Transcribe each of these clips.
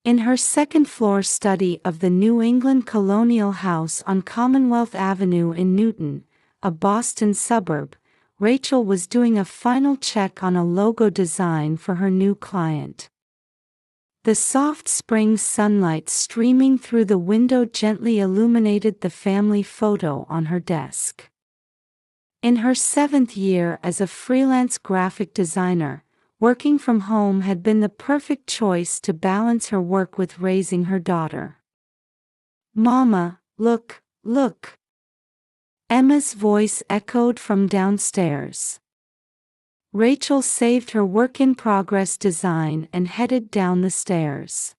In her second-floor study of the New England Colonial House on Commonwealth Avenue in Newton, a Boston suburb, Rachel was doing a final check on a logo design for her new client. The soft spring sunlight streaming through the window gently illuminated the family photo on her desk. In her 7th year as a freelance graphic designer, working from home had been the perfect choice to balance her work with raising her daughter. "Mama, look, look!" Emma's voice echoed from downstairs. Rachel saved her work-in-progress design and headed down the stairs.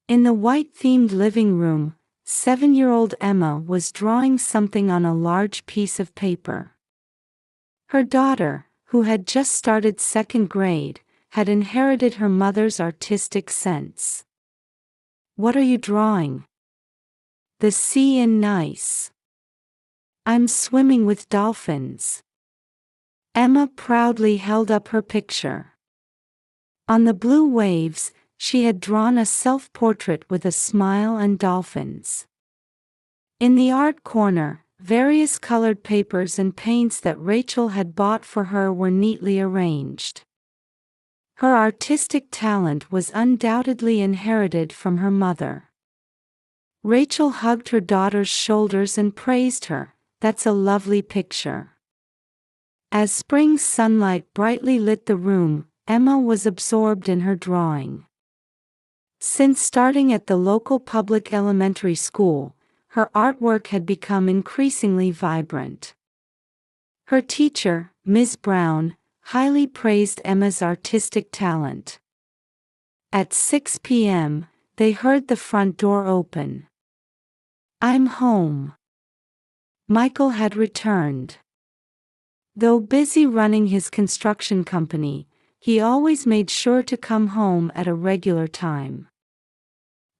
In the white-themed living room, 7-year-old Emma was drawing something on a large piece of paper. Her daughter, who had just started 2nd grade, had inherited her mother's artistic sense. "What are you drawing?" "The sea in nice. I'm swimming with dolphins." Emma proudly held up her picture. On the blue waves, she had drawn a self-portrait with a smile and dolphins. In the art corner, various colored papers and paints that Rachel had bought for her were neatly arranged. Her artistic talent was undoubtedly inherited from her mother. Rachel hugged her daughter's shoulders and praised her. "That's a lovely picture." As spring sunlight brightly lit the room, Emma was absorbed in her drawing. Since starting at the local public elementary school, her artwork had become increasingly vibrant. Her teacher, Ms. Brown, highly praised Emma's artistic talent. At 6 p.m., they heard the front door open. "I'm home." Michael had returned. Though busy running his construction company, he always made sure to come home at a regular time.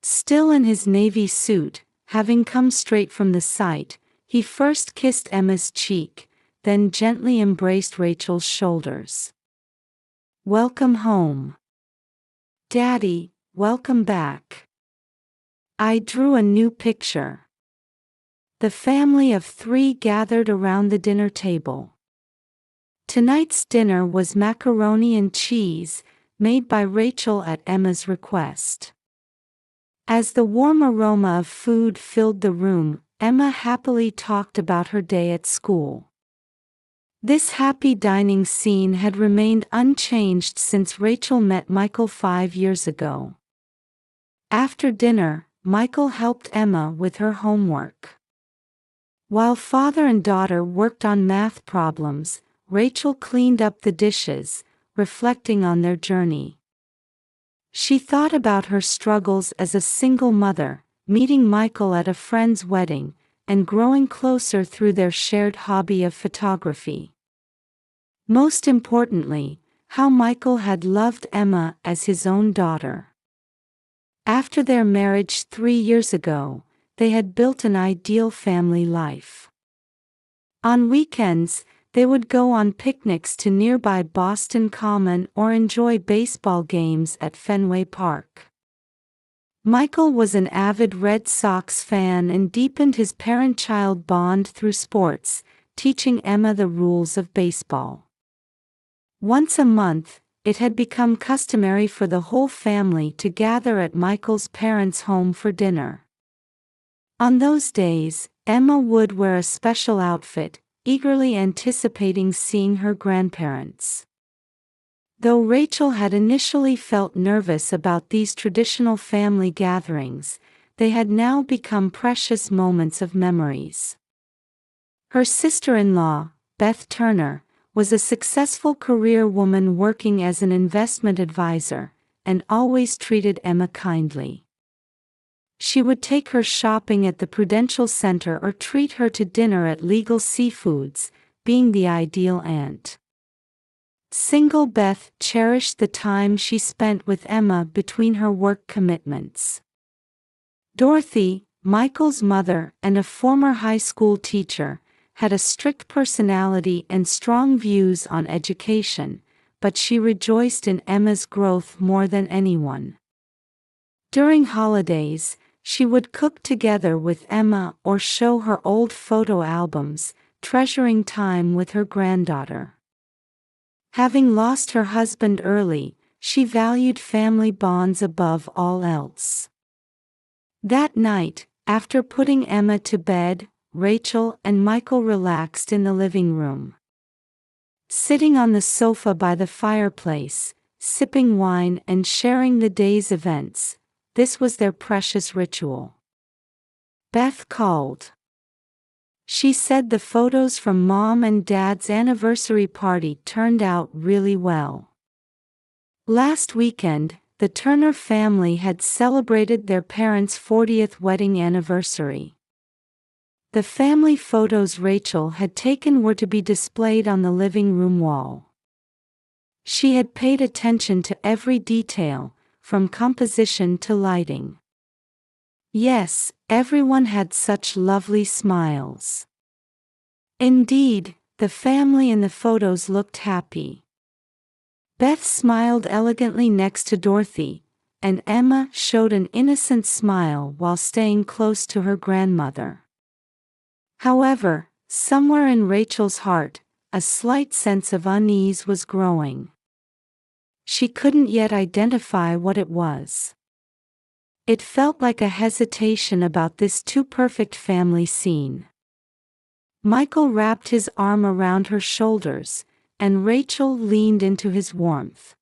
Still in his navy suit, having come straight from the site, he first kissed Emma's cheek, then gently embraced Rachel's shoulders. "Welcome home." "Daddy, welcome back. I drew a new picture." The family of 3 gathered around the dinner table. Tonight's dinner was macaroni and cheese, made by Rachel at Emma's request. As the warm aroma of food filled the room, Emma happily talked about her day at school. This happy dining scene had remained unchanged since Rachel met Michael 5 years ago. After dinner, Michael helped Emma with her homework. While father and daughter worked on math problems, Rachel cleaned up the dishes, reflecting on their journey. She thought about her struggles as a single mother, meeting Michael at a friend's wedding, and growing closer through their shared hobby of photography. Most importantly, how Michael had loved Emma as his own daughter. After their marriage 3 years ago, they had built an ideal family life. On weekends, they would go on picnics to nearby Boston Common or enjoy baseball games at Fenway Park. Michael was an avid Red Sox fan and deepened his parent-child bond through sports, teaching Emma the rules of baseball. Once a month, it had become customary for the whole family to gather at Michael's parents' home for dinner. On those days, Emma would wear a special outfit, eagerly anticipating seeing her grandparents. Though Rachel had initially felt nervous about these traditional family gatherings, they had now become precious moments of memories. Her sister-in-law, Beth Turner, was a successful career woman working as an investment advisor, and always treated Emma kindly. She would take her shopping at the Prudential Center or treat her to dinner at Legal Seafoods, being the ideal aunt. Single Beth cherished the time she spent with Emma between her work commitments. Dorothy, Michael's mother and a former high school teacher, had a strict personality and strong views on education, but she rejoiced in Emma's growth more than anyone. During holidays, she would cook together with Emma or show her old photo albums, treasuring time with her granddaughter. Having lost her husband early, she valued family bonds above all else. That night, after putting Emma to bed, Rachel and Michael relaxed in the living room. Sitting on the sofa by the fireplace, sipping wine and sharing the day's events, this was their precious ritual. Beth called. She said the photos from Mom and Dad's anniversary party turned out really well. Last weekend, the Turner family had celebrated their parents' 40th wedding anniversary. The family photos Rachel had taken were to be displayed on the living room wall. She had paid attention to every detail, from composition to lighting. Yes, everyone had such lovely smiles. Indeed, the family in the photos looked happy. Beth smiled elegantly next to Dorothy, and Emma showed an innocent smile while staying close to her grandmother. However, somewhere in Rachel's heart, a slight sense of unease was growing. She couldn't yet identify what it was. It felt like a hesitation about this too-perfect family scene. Michael wrapped his arm around her shoulders, and Rachel leaned into his warmth.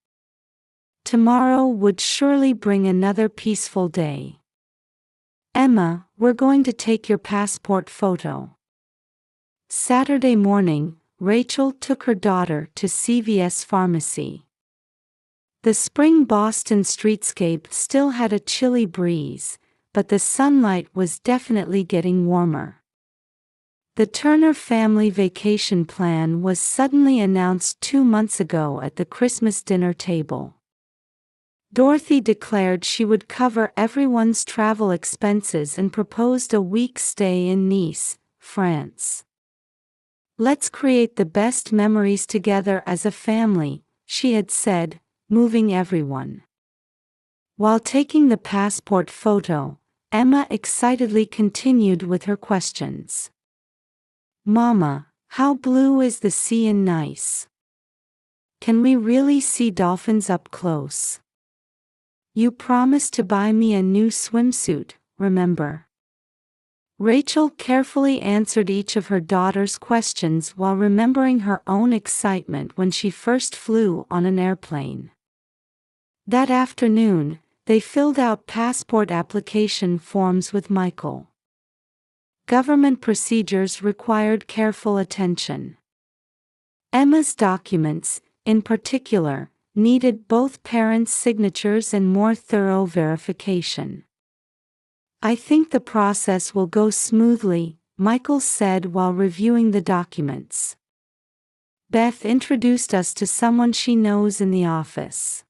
Tomorrow would surely bring another peaceful day. Emma, we're going to take your passport photo. Saturday morning, Rachel took her daughter to CVS Pharmacy. The spring Boston streetscape still had a chilly breeze, but the sunlight was definitely getting warmer. The Turner family vacation plan was suddenly announced 2 months ago at the Christmas dinner table. Dorothy declared she would cover everyone's travel expenses and proposed a week's stay in Nice, France. "Let's create the best memories together as a family," she had said, moving everyone. While taking the passport photo, Emma excitedly continued with her questions. "Mama, how blue is the sea in Nice? Can we really see dolphins up close? You promised to buy me a new swimsuit, remember?" Rachel carefully answered each of her daughter's questions while remembering her own excitement when she first flew on an airplane. That afternoon, they filled out passport application forms with Michael. Government procedures required careful attention. Emma's documents, in particular, needed both parents' signatures and more thorough verification. "I think the process will go smoothly," Michael said while reviewing the documents. "Beth introduced us to someone she knows in the office."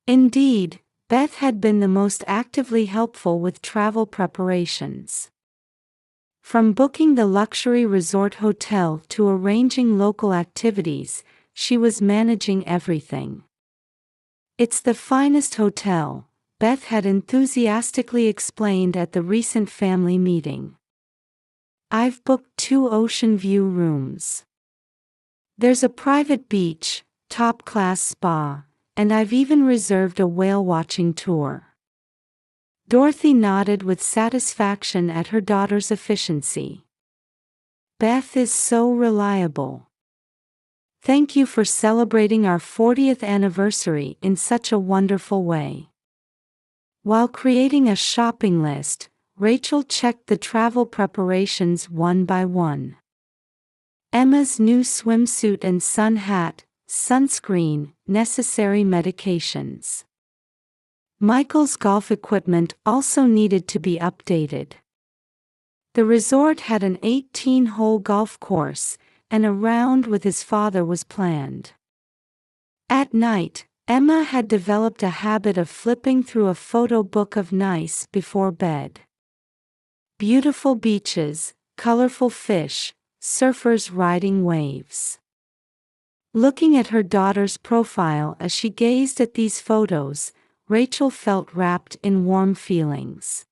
Indeed, Beth had been the most actively helpful with travel preparations. From booking the luxury resort hotel to arranging local activities, she was managing everything. "It's the finest hotel," Beth had enthusiastically explained at the recent family meeting. "I've booked 2 ocean view rooms. There's a private beach, top-class spa, and I've even reserved a whale-watching tour." Dorothy nodded with satisfaction at her daughter's efficiency. "Beth is so reliable. Thank you for celebrating our 40th anniversary in such a wonderful way." While creating a shopping list, Rachel checked the travel preparations one by one. Emma's new swimsuit and sun hat, sunscreen, necessary medications. Michael's golf equipment also needed to be updated. The resort had an 18-hole golf course, and a round with his father was planned. At night, Emma had developed a habit of flipping through a photo book of Nice before bed. Beautiful beaches, colorful fish, surfers riding waves. Looking at her daughter's profile as she gazed at these photos, Rachel felt wrapped in warm feelings.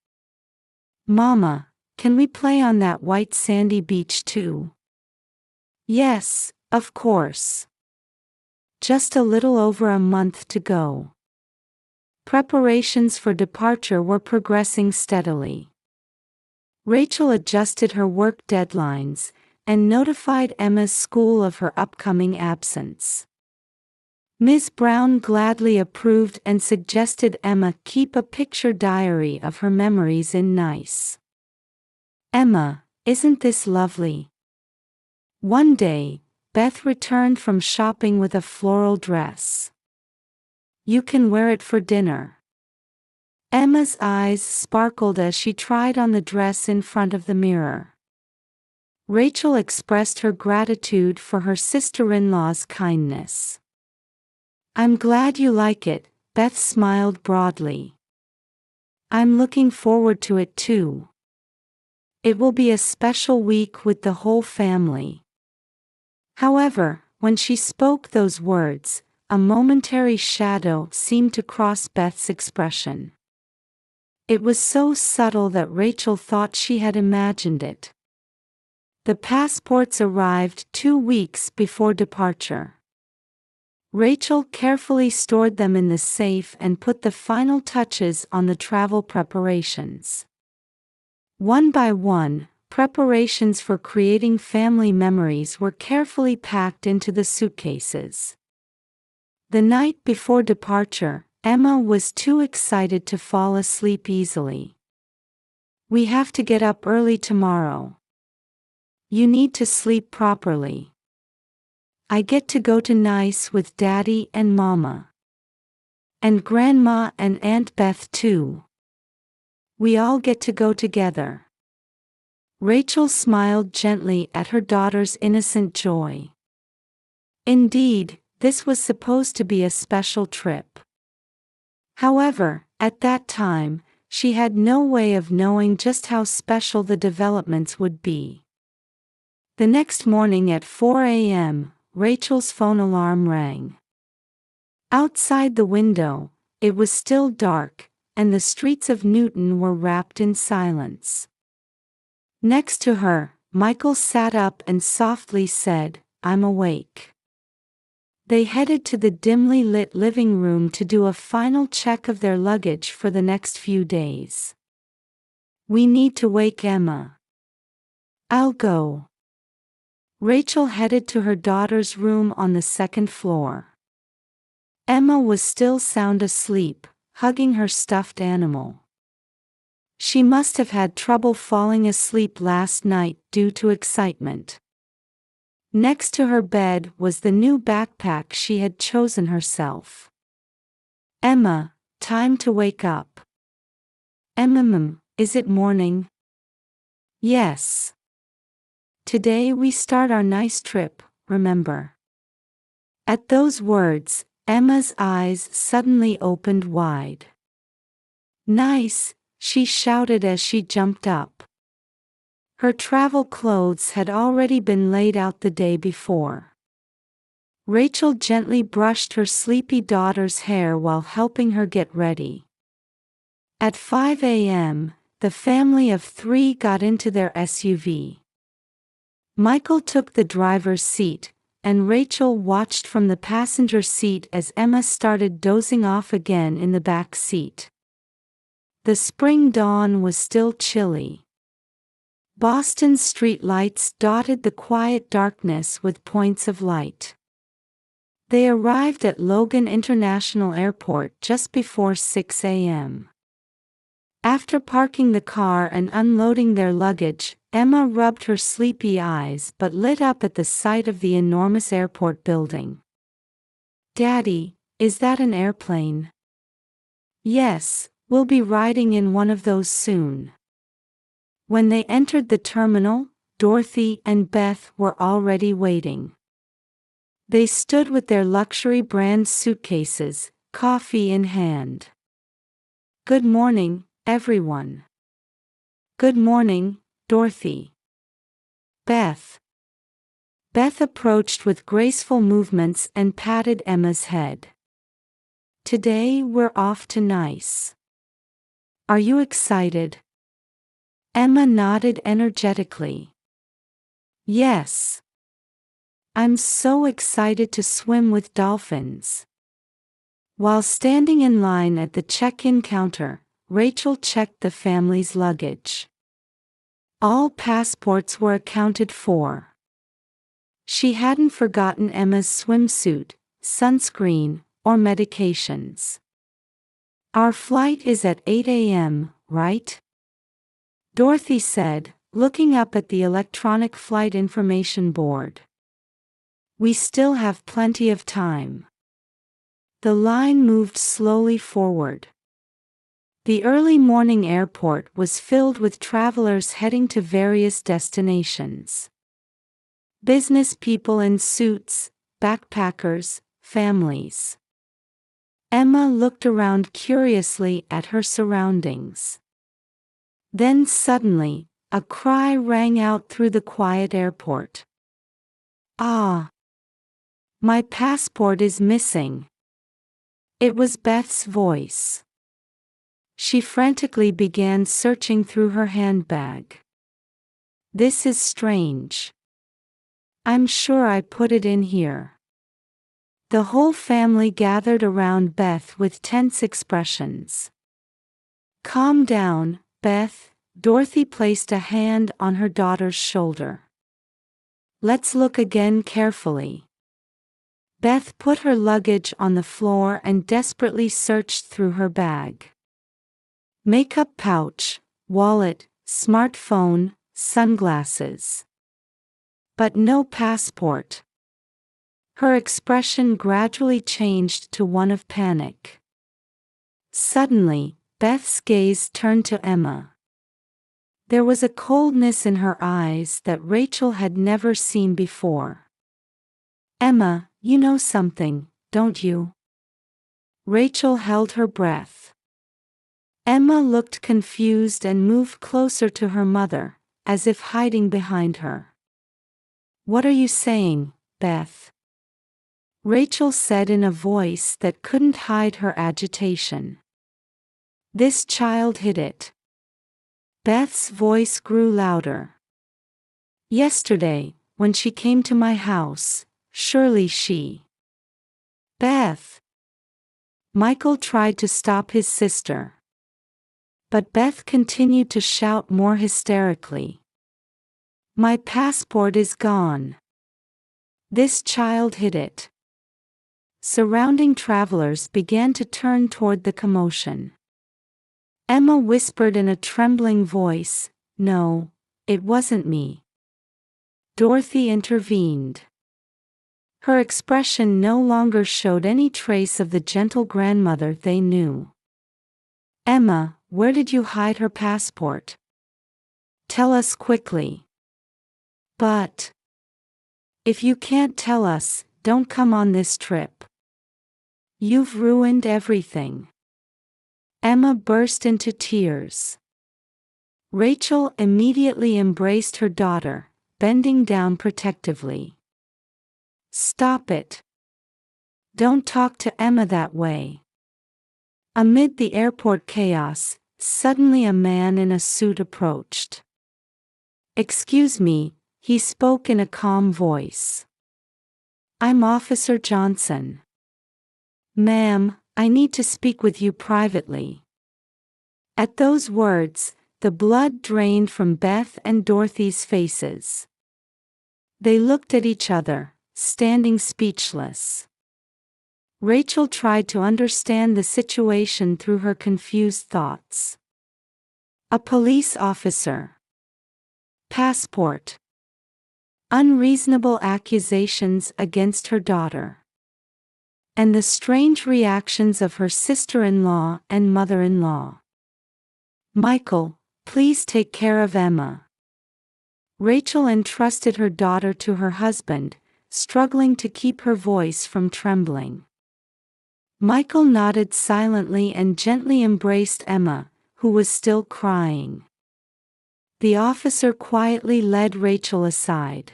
"Mama, can we play on that white sandy beach too?" "Yes, of course. Just a little over a month to go." Preparations for departure were progressing steadily. Rachel adjusted her work deadlines and notified Emma's school of her upcoming absence. Ms. Brown gladly approved and suggested Emma keep a picture diary of her memories in Nice. "Emma, isn't this lovely?" One day, Beth returned from shopping with a floral dress. "You can wear it for dinner." Emma's eyes sparkled as she tried on the dress in front of the mirror. Rachel expressed her gratitude for her sister-in-law's kindness. "I'm glad you like it," Beth smiled broadly. "I'm looking forward to it too. It will be a special week with the whole family." However, when she spoke those words, a momentary shadow seemed to cross Beth's expression. It was so subtle that Rachel thought she had imagined it. The passports arrived 2 weeks before departure. Rachel carefully stored them in the safe and put the final touches on the travel preparations. One by one, preparations for creating family memories were carefully packed into the suitcases. The night before departure, Emma was too excited to fall asleep easily. "We have to get up early tomorrow. You need to sleep properly. I get to go to Nice with Daddy and Mama. And Grandma and Aunt Beth too. We all get to go together." Rachel smiled gently at her daughter's innocent joy. Indeed, this was supposed to be a special trip. However, at that time, she had no way of knowing just how special the developments would be. The next morning at 4 a.m., Rachel's phone alarm rang. Outside the window, it was still dark, and the streets of Newton were wrapped in silence. Next to her, Michael sat up and softly said, "I'm awake." They headed to the dimly lit living room to do a final check of their luggage for the next few days. "We need to wake Emma." "I'll go." Rachel headed to her daughter's room on the second floor. Emma was still sound asleep, hugging her stuffed animal. She must have had trouble falling asleep last night due to excitement. Next to her bed was the new backpack she had chosen herself. "Emma, time to wake up." Is it morning?" "Yes. Today we start our nice trip, remember?" At those words, Emma's eyes suddenly opened wide. "Nice," she shouted as she jumped up. Her travel clothes had already been laid out the day before. Rachel gently brushed her sleepy daughter's hair while helping her get ready. At 5 a.m., the family of 3 got into their SUV. Michael took the driver's seat, and Rachel watched from the passenger seat as Emma started dozing off again in the back seat. The spring dawn was still chilly. Boston's street lights dotted the quiet darkness with points of light. They arrived at Logan International Airport just before 6 a.m. After parking the car and unloading their luggage, Emma rubbed her sleepy eyes but lit up at the sight of the enormous airport building. "Daddy, is that an airplane?" "Yes, we'll be riding in one of those soon." When they entered the terminal, Dorothy and Beth were already waiting. They stood with their luxury brand suitcases, coffee in hand. "Good morning, everyone." "Good morning, Dorothy." "Beth." Beth approached with graceful movements and patted Emma's head. Today we're off to Nice. Are you excited? Emma nodded energetically. Yes. I'm so excited to swim with dolphins. While standing in line at the check-in counter, Rachel checked the family's luggage. All passports were accounted for. She hadn't forgotten Emma's swimsuit, sunscreen, or medications. Our flight is at 8 a.m., right? Dorothy said, looking up at the electronic flight information board. We still have plenty of time. The line moved slowly forward. The early morning airport was filled with travelers heading to various destinations. Business people in suits, backpackers, families. Emma looked around curiously at her surroundings. Then suddenly, a cry rang out through the quiet airport. Ah! My passport is missing. It was Beth's voice. She frantically began searching through her handbag. This is strange. I'm sure I put it in here. The whole family gathered around Beth with tense expressions. Calm down, Beth. Dorothy placed a hand on her daughter's shoulder. Let's look again carefully. Beth put her luggage on the floor and desperately searched through her bag. Makeup pouch, wallet, smartphone, sunglasses. But no passport. Her expression gradually changed to one of panic. Suddenly, Beth's gaze turned to Emma. There was a coldness in her eyes that Rachel had never seen before. Emma, you know something, don't you? Rachel held her breath. Emma looked confused and moved closer to her mother, as if hiding behind her. What are you saying, Beth? Rachel said in a voice that couldn't hide her agitation. This child hid it. Beth's voice grew louder. Yesterday, when she came to my house, surely she... Beth! Michael tried to stop his sister. But Beth continued to shout more hysterically. My passport is gone. This child hid it. Surrounding travelers began to turn toward the commotion. Emma whispered in a trembling voice, No, it wasn't me. Dorothy intervened. Her expression no longer showed any trace of the gentle grandmother they knew. Emma, where did you hide her passport? Tell us quickly. But if you can't tell us, don't come on this trip. You've ruined everything. Emma burst into tears. Rachel immediately embraced her daughter, bending down protectively. Stop it. Don't talk to Emma that way. Amid the airport chaos, suddenly a man in a suit approached. Excuse me, he spoke in a calm voice. I'm Officer Johnson. Ma'am, I need to speak with you privately. At those words, the blood drained from Beth and Dorothy's faces. They looked at each other, standing speechless. Rachel tried to understand the situation through her confused thoughts. A police officer. Passport. Unreasonable accusations against her daughter. And the strange reactions of her sister-in-law and mother-in-law. Michael, please take care of Emma. Rachel entrusted her daughter to her husband, struggling to keep her voice from trembling. Michael nodded silently and gently embraced Emma, who was still crying. The officer quietly led Rachel aside.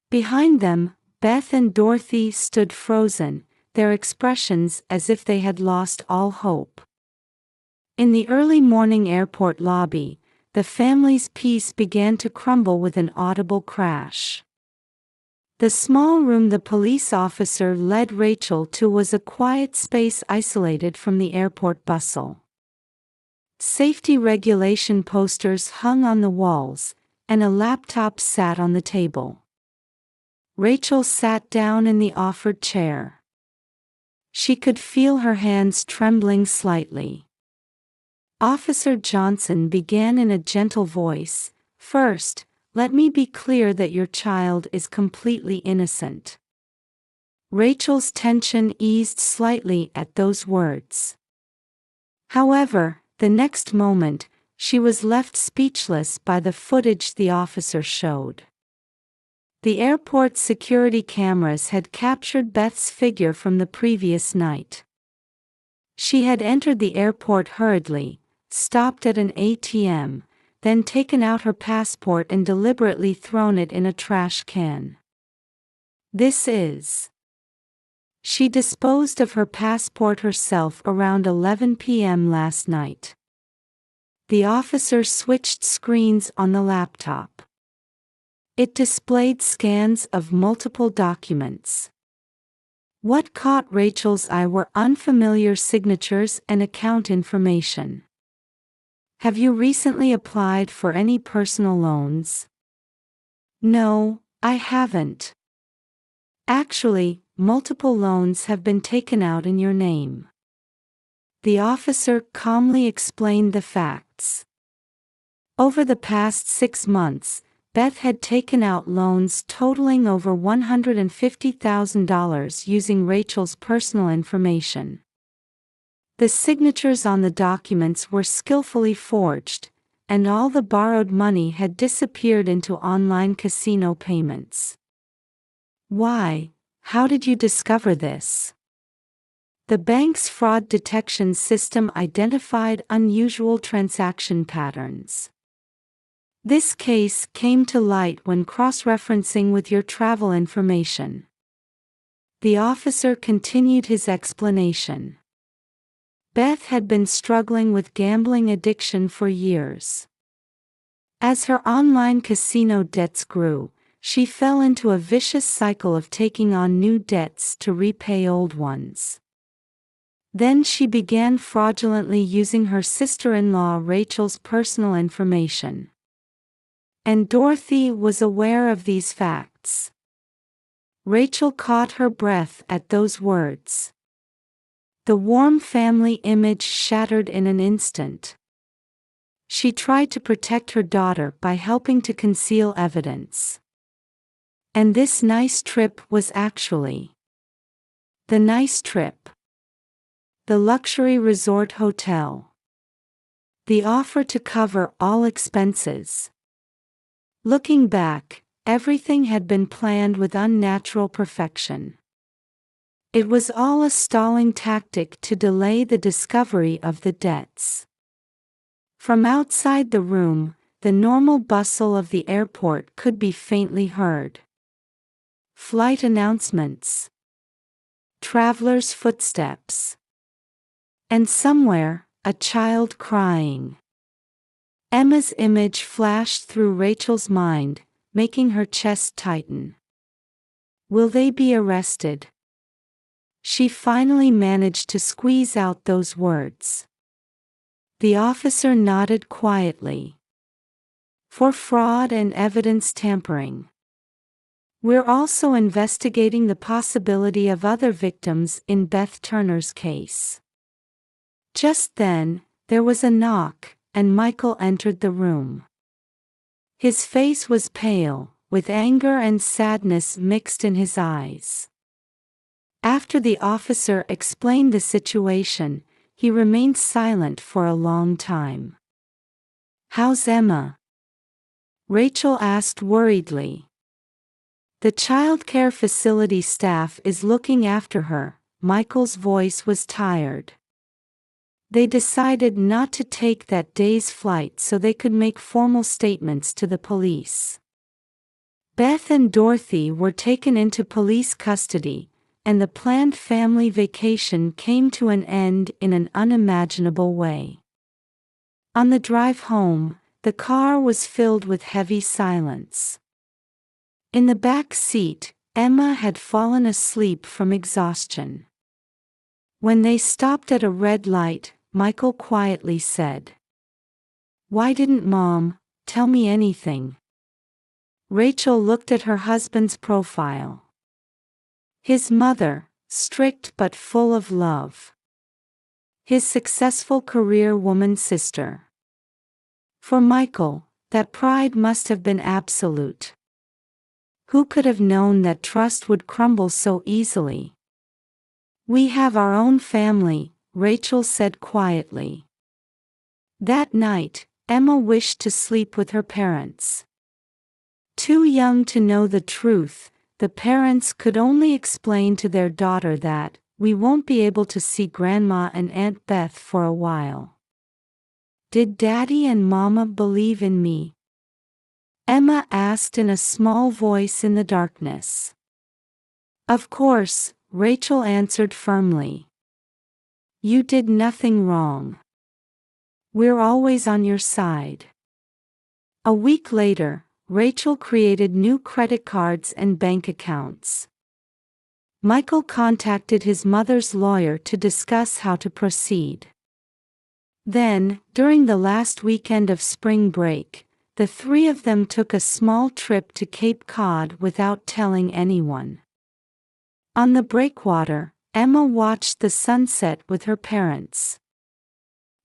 Behind them, Beth and Dorothy stood frozen, their expressions as if they had lost all hope. In the early morning airport lobby, the family's peace began to crumble with an audible crash. The small room the police officer led Rachel to was a quiet space isolated from the airport bustle. Safety regulation posters hung on the walls, and a laptop sat on the table. Rachel sat down in the offered chair. She could feel her hands trembling slightly. Officer Johnson began in a gentle voice, "First, let me be clear that your child is completely innocent." Rachel's tension eased slightly at those words. However, the next moment, she was left speechless by the footage the officer showed. The airport security cameras had captured Beth's figure from the previous night. She had entered the airport hurriedly, stopped at an ATM, then taken out her passport and deliberately thrown it in a trash can. She disposed of her passport herself around 11 p.m. last night. The officer switched screens on the laptop. It displayed scans of multiple documents. What caught Rachel's eye were unfamiliar signatures and account information. "Have you recently applied for any personal loans?" "No, I haven't. Actually, multiple loans have been taken out in your name." The officer calmly explained the facts. Over the past 6 months, Beth had taken out loans totaling over $150,000 using Rachel's personal information. The signatures on the documents were skillfully forged, and all the borrowed money had disappeared into online casino payments. "Why? How did you discover this?" The bank's fraud detection system identified unusual transaction patterns. "This case came to light when cross-referencing with your travel information." The officer continued his explanation. Beth had been struggling with gambling addiction for years. As her online casino debts grew, she fell into a vicious cycle of taking on new debts to repay old ones. Then she began fraudulently using her sister-in-law Rachel's personal information. And Dorothy was aware of these facts. Rachel caught her breath at those words. The warm family image shattered in an instant. She tried to protect her daughter by helping to conceal evidence. And this nice trip was actually the nice trip. The luxury resort hotel. The offer to cover all expenses. Looking back, everything had been planned with unnatural perfection. It was all a stalling tactic to delay the discovery of the debts. From outside the room, the normal bustle of the airport could be faintly heard. Flight announcements. Travelers' footsteps. And somewhere, a child crying. Emma's image flashed through Rachel's mind, making her chest tighten. Will they be arrested? She finally managed to squeeze out those words. The officer nodded quietly. For fraud and evidence tampering. We're also investigating the possibility of other victims in Beth Turner's case. Just then, there was a knock, and Michael entered the room. His face was pale, with anger and sadness mixed in his eyes. After the officer explained the situation, he remained silent for a long time. "How's Emma?" Rachel asked worriedly. "The childcare facility staff is looking after her." Michael's voice was tired. They decided not to take that day's flight so they could make formal statements to the police. Beth and Dorothy were taken into police custody, and the planned family vacation came to an end in an unimaginable way. On the drive home, the car was filled with heavy silence. In the back seat, Emma had fallen asleep from exhaustion. When they stopped at a red light, Michael quietly said, "Why didn't Mom tell me anything?" Rachel looked at her husband's profile. His mother, strict but full of love. His successful career woman sister. For Michael, that pride must have been absolute. Who could have known that trust would crumble so easily? "We have our own family," Rachel said quietly. That night, Emma wished to sleep with her parents. Too young to know the truth, the parents could only explain to their daughter that, "We won't be able to see Grandma and Aunt Beth for a while." "Did Daddy and Mama believe in me?" Emma asked in a small voice in the darkness. "Of course," Rachel answered firmly. "You did nothing wrong. We're always on your side." A week later, Rachel created new credit cards and bank accounts. Michael contacted his mother's lawyer to discuss how to proceed. Then, during the last weekend of spring break, the three of them took a small trip to Cape Cod without telling anyone. On the breakwater, Emma watched the sunset with her parents.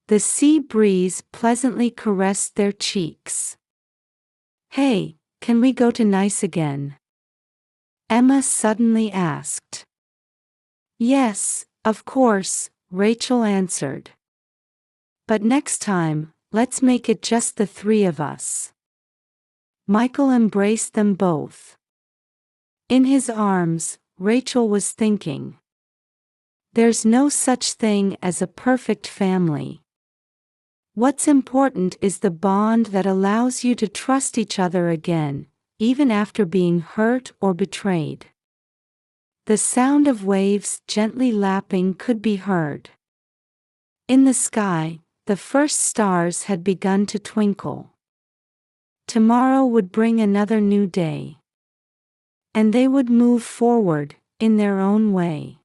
The sea breeze pleasantly caressed their cheeks. "Hey, can we go to Nice again?" Emma suddenly asked. "Yes, of course," Rachel answered. "But next time, let's make it just the three of us." Michael embraced them both. In his arms, Rachel was thinking, "There's no such thing as a perfect family. What's important is the bond that allows you to trust each other again, even after being hurt or betrayed." The sound of waves gently lapping could be heard. In the sky, the first stars had begun to twinkle. Tomorrow would bring another new day. And they would move forward, in their own way.